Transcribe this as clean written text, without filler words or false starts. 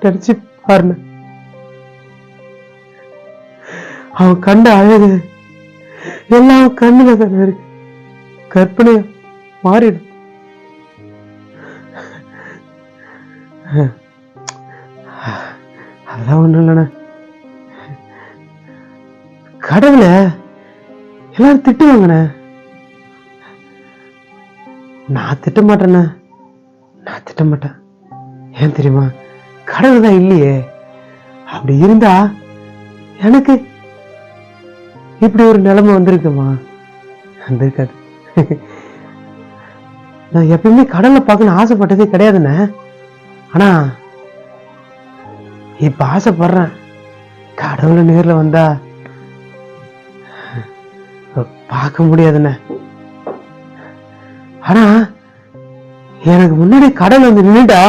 நினைச்சு பாருங்க. அவன் கண்ட அழகு எல்லாம் கண்ணுல தானே இருக்கு. கற்பனையா மாறிடும். அதெல்லாம் ஒண்ணும் இல்லைண்ணே. கடவுளை எல்லாரும் திட்டுவாங்கண்ணே. நான் திட்ட மாட்டேண்ணே. நான் திட்ட மாட்டேன். ஏன் தெரியுமா? கடவுள் தான் இல்லையே. அப்படி இருந்தா எனக்கு இப்படி ஒரு நிலைமை வந்திருக்குமா? வந்திருக்காது. நான் எப்பயுமே கடலை பார்க்கணும்னு ஆசைப்பட்டதே கிடையாதுண்ணே. ஆனா இப்ப ஆசைப்படுறேன். கடவுளை நேர்ல வந்தா பார்க்க முடியாதுண்ணே. ஆனா எனக்கு முன்னாடி கடவுள் வந்து நின்னுட்டா